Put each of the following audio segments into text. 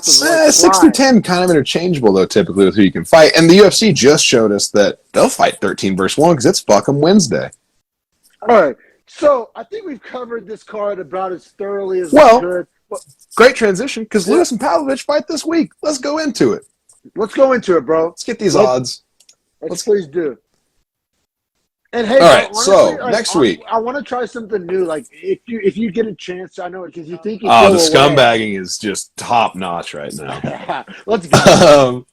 lots of like 6 through 10 kind of interchangeable though, typically with who you can fight. And the UFC just showed us that they'll fight 13 versus 1 because it's Fuck 'em Wednesday. All right. So I think we've covered this card about as thoroughly as we could. Great transition because Lewis and Pavlovich fight this week. Let's go into it. Let's go into it, bro. Let's get these odds. Let's please do. And hey, all right. honestly, so next week, I want to try something new. Like if you get a chance, I know because you think you the scumbagging is just top notch right now. Let's go.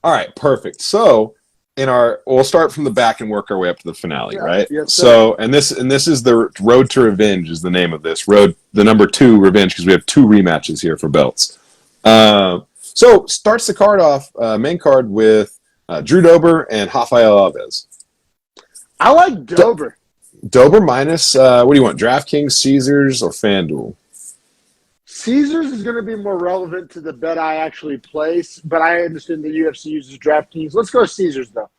All right, perfect. So we'll start from the back and work our way up to the finale, right? Yes, so and this is the Road to Revenge is the name of this the number 2 Revenge because we have 2 rematches here for belts. So starts the card off main card with Drew Dober and Rafael Alves. I like Dober. Dober minus, what do you want, DraftKings, Caesars, or FanDuel? Caesars is going to be more relevant to the bet I actually place, but I understand the UFC uses DraftKings. Let's go Caesars, though.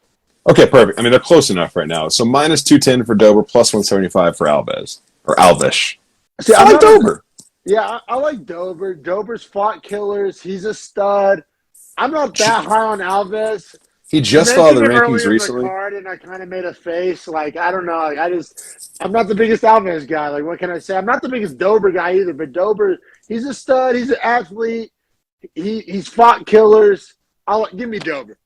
Okay, perfect. I mean, they're close enough right now. So minus 210 for Dober, plus 175 for Alves. Or Alvish. See, I like Dober. Yeah, I like Dober. Dober's fought killers. He's a stud. I'm not that high on Alves. He just saw the rankings recently. And I kind of made a face. Like, I don't know. Like, I'm not the biggest Alves guy. Like, what can I say? I'm not the biggest Dober guy either. But Dober, he's a stud. He's an athlete. He's fought killers. Give me Dober.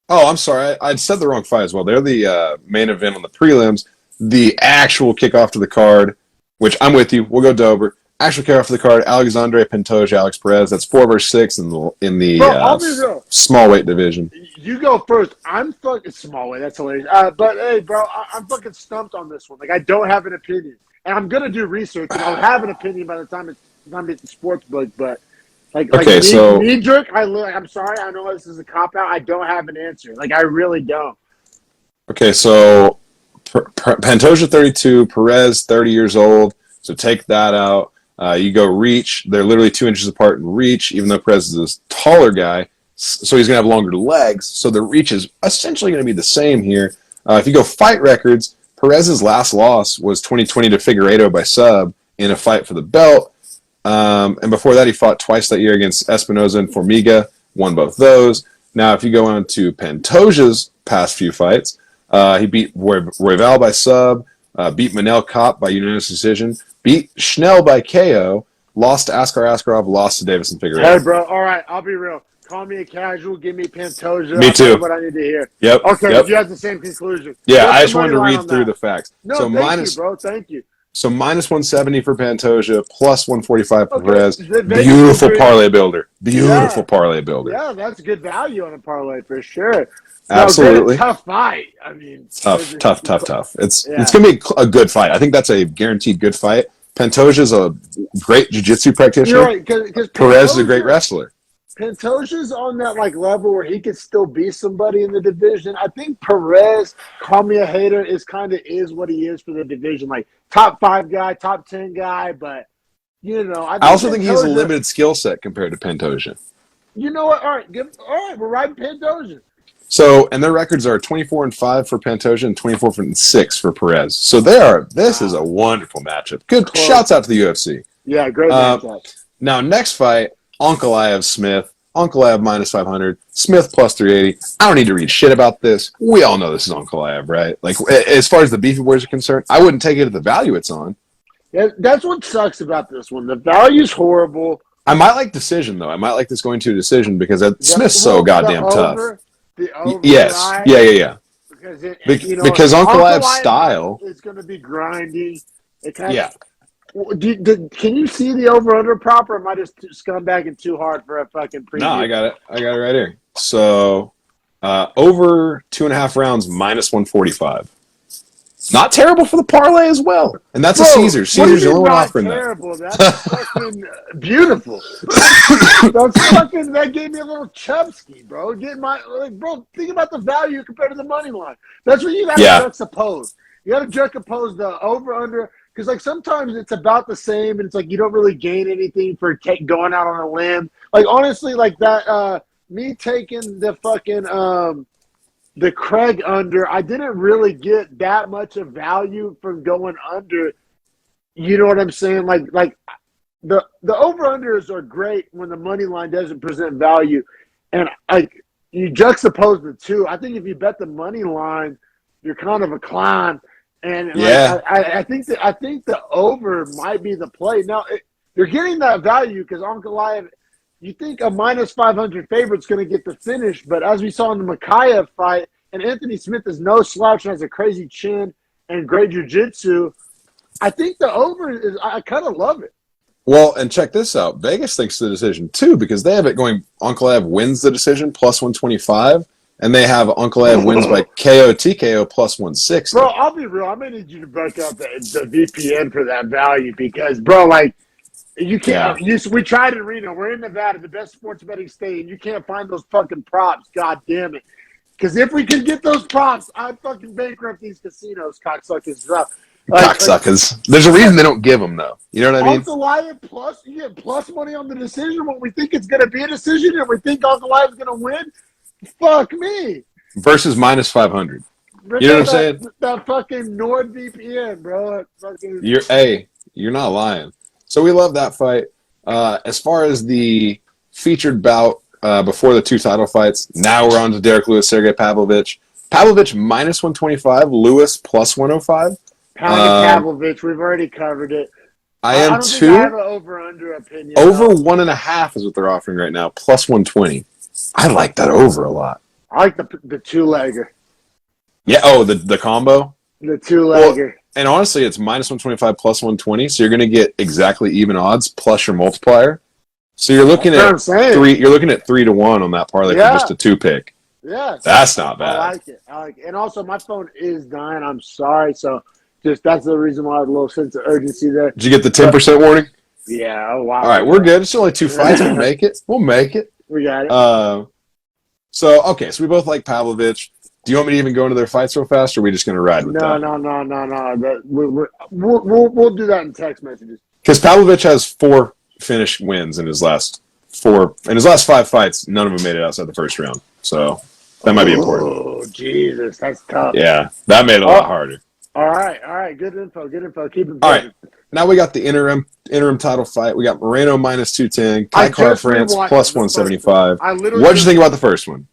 Oh, I'm sorry. I'd said the wrong fight as well. They're the main event on the prelims. The actual kickoff to the card, which I'm with you. We'll go Dober. Actual kickoff to the card, Alexandre Pantoja, Alex Perez. That's 4 versus 6 in the small weight division. You go first. I'm fucking small weight. That's hilarious. But hey, bro, I'm fucking stumped on this one. Like, I don't have an opinion, and I'm gonna do research, and I'll have an opinion by the time it's the sports book. But knee jerk. I'm sorry. I know this is a cop out. I don't have an answer. Like, I really don't. Okay, so Pantoja 32, Perez 30 years old. So take that out. You go reach. They're literally 2 inches apart in reach, even though Perez is a taller guy. So he's going to have longer legs. So the reach is essentially going to be the same here. If you go fight records, Perez's last loss was 2020 to Figueiredo by sub in a fight for the belt. And before that, he fought twice that year against Espinoza and Formiga, won both those. Now, if you go on to Pantoja's past few fights, he beat Royval by sub, beat Manel Kopp by unanimous decision, beat Schnell by KO, lost to Askar Askarov, lost to Davison Figueiredo. Hey, bro. All right, I'll be real. Call me a casual. Give me Pantoja. Me too. What I need to hear. Yep. Okay, yep. You have the same conclusion. Yeah, I just wanted to read through the facts. No, thank you, bro. Thank you. So minus 170 for Pantoja, plus 145 for Perez. Beautiful parlay builder. Beautiful parlay builder. Yeah, that's good value on a parlay for sure. Absolutely. Tough fight. I mean, tough. It's going to be a good fight. I think that's a guaranteed good fight. Pantoja's a great jiu-jitsu practitioner. You're right, because Perez is a great wrestler. Pantoja's on that level where he could still be somebody in the division. I think Perez, call me a hater, is what he is for the division. Like top 5 guy, top 10 guy, but I also think he's a limited skill set compared to Pantoja. You know what? All right, we're riding Pantoja. So, and their records are 24-5 for Pantoja and 24-6 for Perez. So this is a wonderful matchup. Good. Close. Shouts out to the UFC. Yeah, great matchup. Now, next fight, Ankalaev Smith. Ankalaev minus 500. Smith plus 380. I don't need to read shit about this. We all know this is Ankalaev, right? Like, as far as the Beefy boys are concerned, I wouldn't take it at the value it's on. Yeah, that's what sucks about this one. The value's horrible. I might like decision, though. I might like this going to a decision because Smith's so goddamn tough. Yes. Yeah. Because Ankalaev's style is going to be grinding. Can you see the over/under prop, or am I just scumbagging too hard for a fucking preview? No, I got it. I got it right here. So over 2.5 rounds, minus 145. Not terrible for the parlay as well. And that's a Caesars. Caesars the only one offering terrible? That's fucking beautiful. That gave me a little chubsky, bro. Think about the value compared to the money line. That's what you got to juxtapose. You got to juxtapose the over/under, because sometimes it's about the same, and it's you don't really gain anything for going out on a limb. Honestly, that me taking the fucking the Craig under, I didn't really get that much of value from going under. You know what I'm saying? the over-unders are great when the money line doesn't present value. And like you juxtapose the two. I think if you bet the money line, you're kind of a clown. And Yeah. like, I think the over might be the play. Now you're getting that value because Ankalaev, you think a minus 500 favorite's going to get the finish, but as we saw in the Makayev fight, and Anthony Smith is no slouch and has a crazy chin and great jiu-jitsu, I think the over is – I kind of love it. Well, and check this out. Vegas thinks the decision, too, because they have it going Ankalaev wins the decision plus 125, and they have Ankalaev wins by KO TKO plus 160. Bro, I'll be real. I'm going to need you to back up the VPN for that value because, bro, like, you can't. Yeah. We tried in Reno. We're in Nevada, the best sports betting state, and you can't find those fucking props. God damn it. Because if we could get those props, I'd fucking bankrupt these casinos, cocksuckers. Cocksuckers. There's a reason they don't give them, though. You know what I mean? Ankalaev plus, you get plus money on the decision when we think it's going to be a decision and we think Ankalaev is going to win. Fuck me. Versus minus 500. You know what I'm saying? That fucking NordVPN, bro. You're not lying. So we love that fight. As far as the featured bout before the two title fights, now we're on to Derek Lewis, Sergey Pavlovich. Pavlovich minus 125, Lewis plus 105. Pavlovich, we've already covered it. I am don't too. Think I have an over-under opinion. Over 1.5 is what they're offering right now, plus 120. I like that over a lot. I like the two-legger. Yeah, the combo? The two-legger. Well, and honestly, it's minus 125 plus 120, so you're going to get exactly even odds plus your multiplier. So you're looking at three. You're looking at 3-1 on that parlay for just a 2-pick. Yeah, that's not bad. I like it. And also, my phone is dying. I'm sorry. So, that's the reason why I have a little sense of urgency there. Did you get the 10% warning? Yeah. Oh, wow. All right, we're good. It's only 2 fights. We'll make it. We got it. So we both like Pavlovich. Do you want me to even go into their fights real fast, or are we just going to ride with that? No. We'll do that in text messages. Because Pavlovich has 4 finish wins in his last 5 fights. None of them made it outside the first round. So that might be important. Oh, Jesus. That's tough. Yeah, that made it a lot harder. All right. Good info. Keep it going. All right. Now we got the interim title fight. We got Moreno minus 210, Kai Car France plus 175. What did you think about the first one?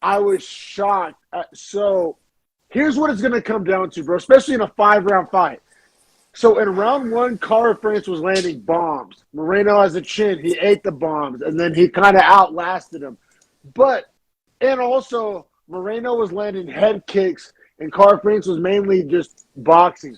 I was shocked. So here's what it's going to come down to, bro, especially in a 5-round fight. So in round 1, Car France was landing bombs. Moreno has a chin. He ate the bombs, and then he kind of outlasted him. And also, Moreno was landing head kicks, and Car France was mainly just boxing.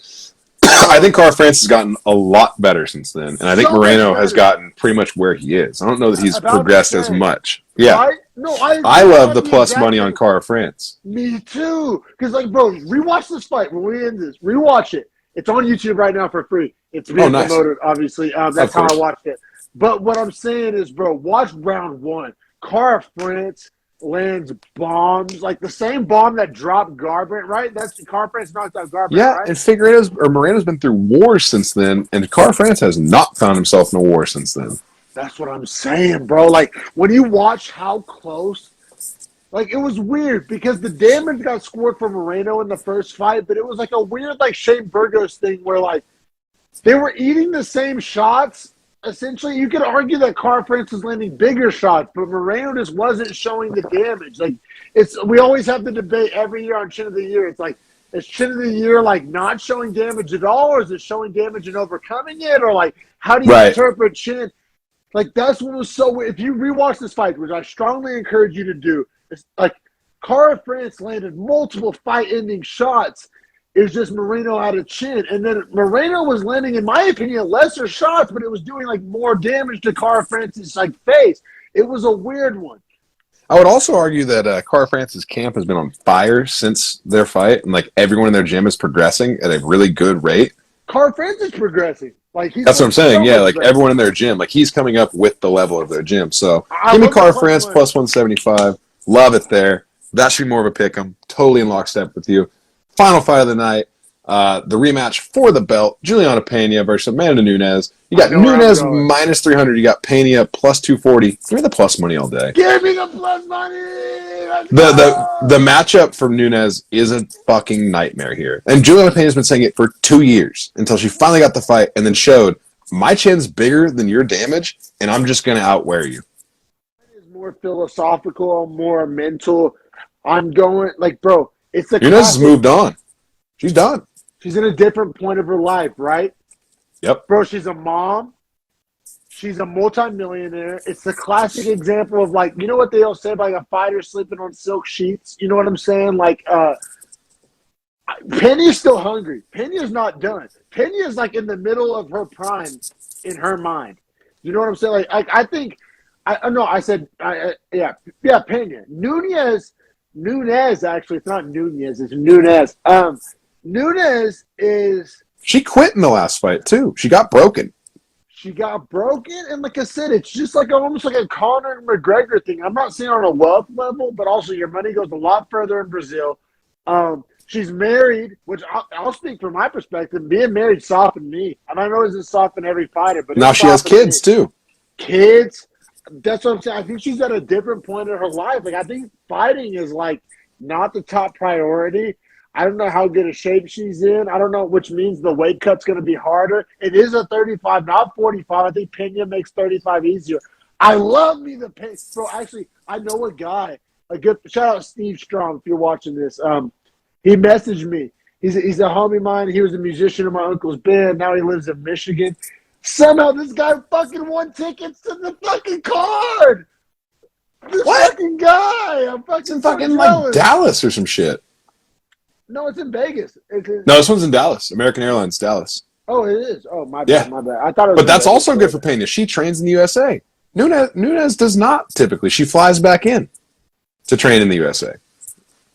I think Car France has gotten a lot better since then, and I think Moreno has gotten pretty much where he is. I don't know that he's progressed as much. Yeah. Right? No, I love the plus money on Car France. Me too. Because, bro, rewatch this fight when we end this. Rewatch it. It's on YouTube right now for free. It's being promoted, obviously. That's how I watched it. But what I'm saying is, bro, watch round 1. Car France lands bombs, like the same bomb that dropped Garbrandt, right? That's Car France knocked out Garbrandt, right? And Moreno's been through wars since then, and Car France has not found himself in a war since then. That's what I'm saying, bro. Like, when you watch how close, it was weird because the damage got scored for Moreno in the first fight, but it was like a weird, Shane Burgos thing where, they were eating the same shots. Essentially, you could argue that Car France is landing bigger shots, but Moreno just wasn't showing the damage. We always have the debate every year on Chin of the Year. It's is Chin of the Year not showing damage at all, or is it showing damage and overcoming it, or how do you interpret Chin? That's what was so weird. If you rewatch this fight, which I strongly encourage you to do, it's Car France landed multiple fight-ending shots. It's just Moreno had a chin. And then Moreno was landing, in my opinion, lesser shots, but it was doing more damage to Car France's face. It was a weird one. I would also argue that Car France's camp has been on fire since their fight, and everyone in their gym is progressing at a really good rate. Car France is progressing. That's what I'm saying. Yeah, everyone in their gym, he's coming up with the level of their gim. So give me Car France plus 175. Love it there. That should be more of a pick. I'm totally in lockstep with you. Final fight of the night, the rematch for the belt, Juliana Pena versus Amanda Nunes. You got Nunes minus 300. You got Pena plus 240. Give me the plus money all day. Give me the plus money. The matchup for Nunes is a fucking nightmare here. And Juliana Pena has been saying it for 2 years until she finally got the fight and then showed my chin's bigger than your damage, and I'm just going to outwear you. It's more philosophical, more mental. I'm going, like, bro, it's the Nunes has moved on. She's done. She's in a different point of her life, right? Yep. Bro, she's a mom. She's a multimillionaire. It's the classic example of, like, you know what they all say about, like, a fighter sleeping on silk sheets? You know what I'm saying? Like, Penya's still hungry. Penya's not done. Penya's, like, in the middle of her prime in her mind. You know what I'm saying? Like, I think – yeah, Pena. Nunes, actually, it's not Nunez. It's Nunes. Nunes is – she quit in the last fight, too. She got broken. She got broken, and like I said, it's just like almost like a Conor and McGregor thing. I'm not saying on a wealth level, but also your money goes a lot further in Brazil. She's married, which I'll speak from my perspective. Being married softened me. And I know it doesn't soften every fighter, but now she has kids too. Kids, that's what I'm saying. I think she's at a different point in her life. Like, I think fighting is like not the top priority. I don't know how good a shape she's in. I don't know, which means the weight cut's going to be harder. It is a 35, not 45. I think Pena makes 35 easier. I love me the pace. Bro, actually, I know a guy, a good – shout out Steve Strong if you're watching this. He messaged me. He's a homie of mine. He was a musician in my uncle's band. Now he lives in Michigan. Somehow this guy fucking won tickets to the fucking card. This fucking guy. I'm fucking fucking like Dallas or some shit. No, it's in Vegas. No, this one's in Dallas. American Airlines, Dallas. Oh, it is? Oh, my bad, my bad. I thought it was But that's also good for Pena. She trains in the USA. Nunes does not typically. She flies back in to train in the USA.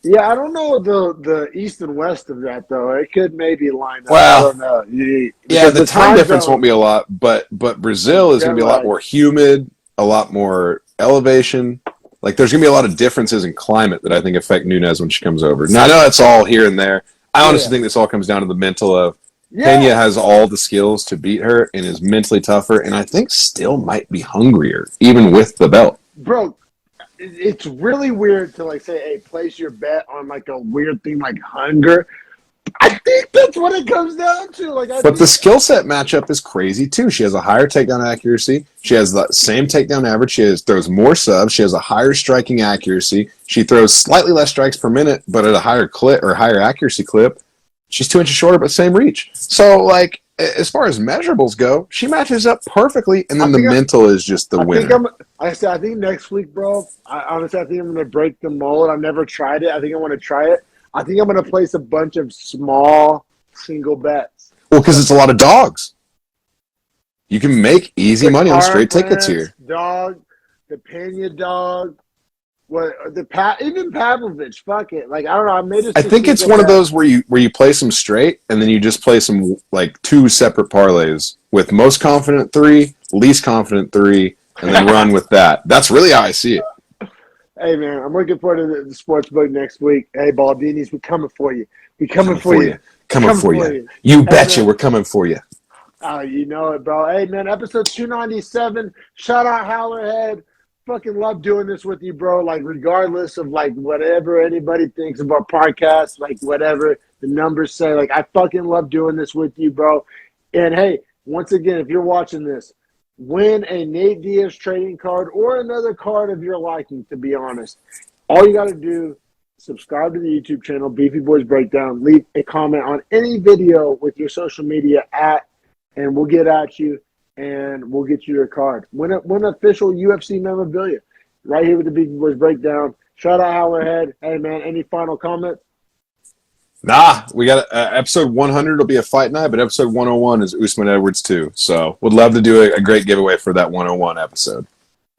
Yeah, I don't know the east and west of that, though. It could maybe line up. Well, I don't know. Yeah, the time difference won't be a lot, but Brazil is going to be a lot more humid, a lot more elevation. Like, there's going to be a lot of differences in climate that I think affect Nunes when she comes over. Now, I know that's all here and there. I honestly think this all comes down to the mental of Pena has all the skills to beat her and is mentally tougher, and I think still might be hungrier, even with the belt. Bro, it's really weird to, like, say, hey, place your bet on, like, a weird thing like hunger. I think that's what it comes down to. But the skill set matchup is crazy, too. She has a higher takedown accuracy. She has the same takedown average. She throws more subs. She has a higher striking accuracy. She throws slightly less strikes per minute, but at a higher clip or higher accuracy clip. She's 2 inches shorter, but same reach. So, like, as far as measurables go, she matches up perfectly, and then the mental is just the winner. I think next week, bro, honestly, I think I'm going to break the mold. I've never tried it. I think I want to try it. I think I'm going to place a bunch of small single bets. Well, because it's a lot of dogs. You can make easy money on straight tickets here. Dog, the Pena dog, even Pavlovich. Fuck it. Like, I don't know. I think it's one of those where you place them straight and then you just place them like 2 separate parlays with most confident 3, least confident 3, and then run with that. That's really how I see it. Hey, man, I'm looking forward to the sports book next week. Hey, Baldinis, we're coming for you. We're coming for you. Coming for you. You betcha we're coming for you. Oh, you know it, bro. Hey, man, episode 297. Shout out Howlerhead. Fucking love doing this with you, bro. Like, regardless of, like, whatever anybody thinks of our podcast, like, whatever the numbers say. Like, I fucking love doing this with you, bro. And, hey, once again, if you're watching this, win a Nate Diaz trading card or another card of your liking, to be honest. All you got to do, subscribe to the YouTube channel, Beefy Boys Breakdown. Leave a comment on any video with your social media and we'll get at you and we'll get you your card. Win official UFC memorabilia right here with the Beefy Boys Breakdown. Shout out Howlerhead. Hey, man, any final comments? Nah, we got episode 100 will be a fight night, but episode 101 is Usman Edwards too. So would love to do a great giveaway for that 101 episode.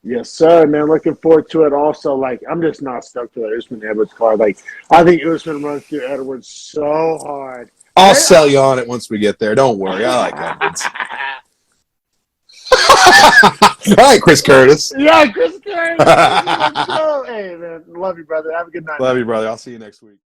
Yes, sir, man. Looking forward to it. Also, like, I'm just not stuck to the Usman Edwards card. Like, I think Usman runs through Edwards so hard. I'll sell you on it once we get there. Don't worry. I like Edwards. All right, Chris Curtis. Yeah, Chris Curtis. Hey, man. Love you, brother. Have a good night. Love you, brother. I'll see you next week.